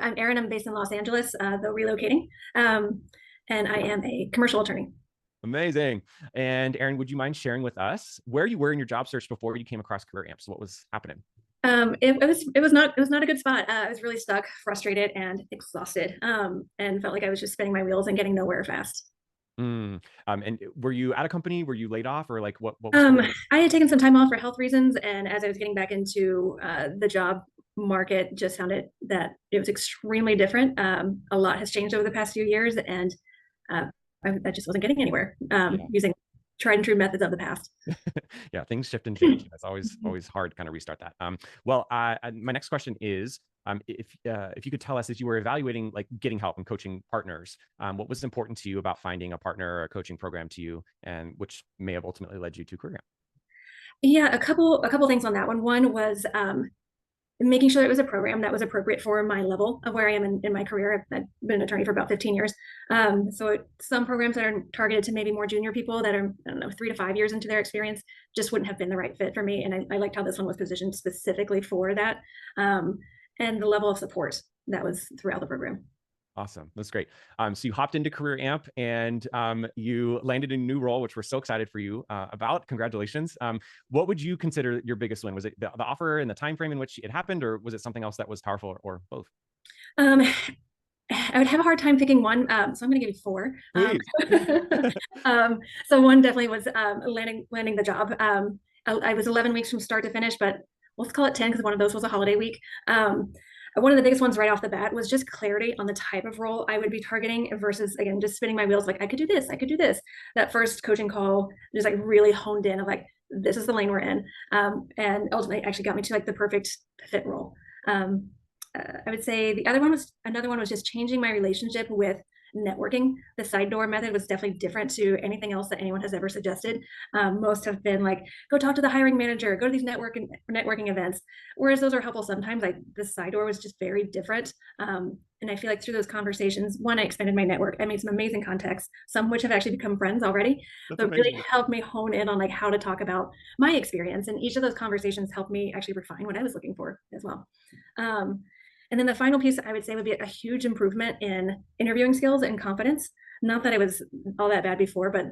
I'm Erin. I'm based in Los Angeles, though relocating. And I am a commercial attorney. Amazing. And Erin, would you mind sharing with us where you were in your job search before you came across Career Amps? What was happening? It was not a good spot. I was really stuck, frustrated, and exhausted, and felt like I was just spinning my wheels and getting nowhere fast. Mm. And were you at a company? Were you laid off, or like what was going on? I had taken some time off for health reasons, and as I was getting back into the job market, just found it that it was extremely different. A lot has changed over the past few years, and uh, I just wasn't getting anywhere Yeah. using tried and true methods of the past. Yeah, things shift and change. It's always hard to kind of restart that. My next question is, if you could tell us, as you were evaluating like getting help and coaching partners, what was important to you about finding a partner or a coaching program to you, and which may have ultimately led you to Career Amp? Yeah, a couple things on that one. One was making sure that it was a program that was appropriate for my level of where I am in my career. I've been an attorney for about 15 years. Some programs that are targeted to maybe more junior people that are, I don't know, 3 to 5 years into their experience just wouldn't have been the right fit for me. And I liked how this one was positioned specifically for that. And the level of support that was throughout the program. Awesome. That's great. So you hopped into Career Amp and you landed a new role, which we're so excited for you about. Congratulations. What would you consider your biggest win? Was it the offer and the time frame in which it happened, or was it something else that was powerful, or both? Um, I would have a hard time picking one, so I'm going to give you four. Please. So one definitely was landing the job. I was 11 weeks from start to finish, but let's call it 10 because one of those was a holiday week. One of the biggest ones right off the bat was just clarity on the type of role I would be targeting versus, again, just spinning my wheels like I could do this, I could do this. That first coaching call just like really honed in of like, this is the lane we're in. And ultimately actually got me to like the perfect fit role. I would say another one was just changing my relationship with networking. The side door method was definitely different to anything else that anyone has ever suggested. Most have been like, go talk to the hiring manager, go to these networking events. Whereas those are helpful sometimes, like the side door was just very different. And I feel like through those conversations, one, I expanded my network. I made some amazing contacts, some which have actually become friends already. That's But really amazing. helped me hone in on like how to talk about my experience. And each of those conversations helped me actually refine what I was looking for as well. And then the final piece I would say would be a huge improvement in interviewing skills and confidence. Not that I was all that bad before, but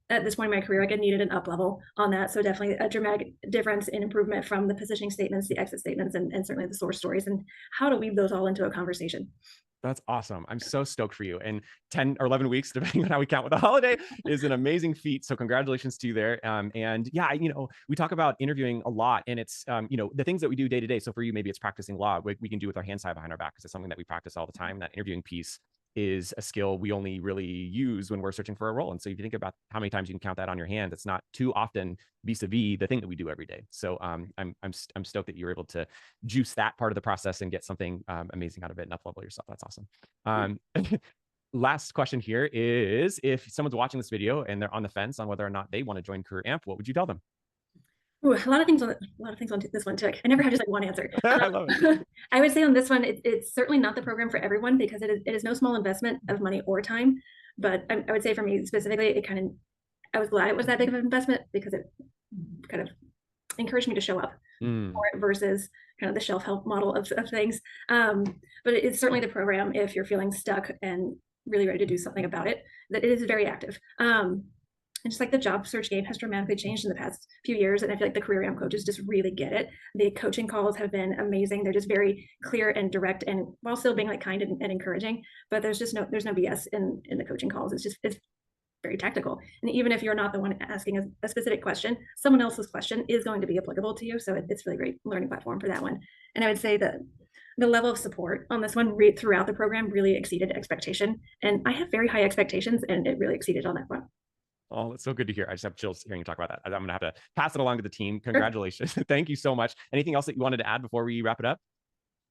at this point in my career, like I needed an up level on that. So definitely a dramatic difference in improvement from the positioning statements, the exit statements, and certainly the source stories and how to weave those all into a conversation. That's awesome. I'm so stoked for you. And 10 or 11 weeks, depending on how we count with the holiday, is an amazing feat. So congratulations to you there. And yeah, we talk about interviewing a lot, and it's, the things that we do day to day. So for you, maybe it's practicing law. We can do with our hands tied behind our back because it's something that we practice all the time. That interviewing piece is a skill we only really use when we're searching for a role. And so if you think about how many times you can count that on your hand, it's not too often vis-a-vis the thing that we do every day. So I'm stoked that you're able to juice that part of the process and get something amazing out of it and up level yourself. That's awesome. Last question here is, if someone's watching this video and they're on the fence on whether or not they want to join Career Amp, what would you tell them? Ooh, a lot of things on this one too. I never had just like one answer. I love it. I would say on this one, it's certainly not the program for everyone because it is no small investment of money or time. But I would say for me specifically, I was glad it was that big of an investment because it kind of encouraged me to show up Mm. for it versus kind of the shelf help model of things. But it's certainly the program if you're feeling stuck and really ready to do something about it, that it is very active. And just like the job search game has dramatically changed in the past few years. And I feel like the Career Amp coaches just really get it. The coaching calls have been amazing. They're just very clear and direct, and while still being like kind and encouraging, but there's no BS in the coaching calls. It's very tactical. And even if you're not the one asking a specific question, someone else's question is going to be applicable to you. So it's really great learning platform for that one. And I would say that the level of support on this one throughout the program really exceeded expectation. And I have very high expectations, and it really exceeded on that one. Oh, it's so good to hear. I just have chills hearing you talk about that. I'm going to have to pass it along to the team. Congratulations. Thank you so much. Anything else that you wanted to add before we wrap it up?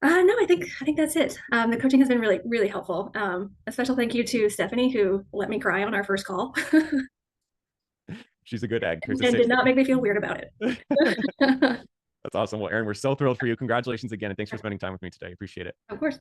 No, I think that's it. The coaching has been really, really helpful. A special thank you to Stephanie, who let me cry on our first call She's a good egg. and did not make me feel weird about it. That's awesome. Well, Erin, we're so thrilled for you. Congratulations again. And thanks for spending time with me today. Appreciate it. Of course.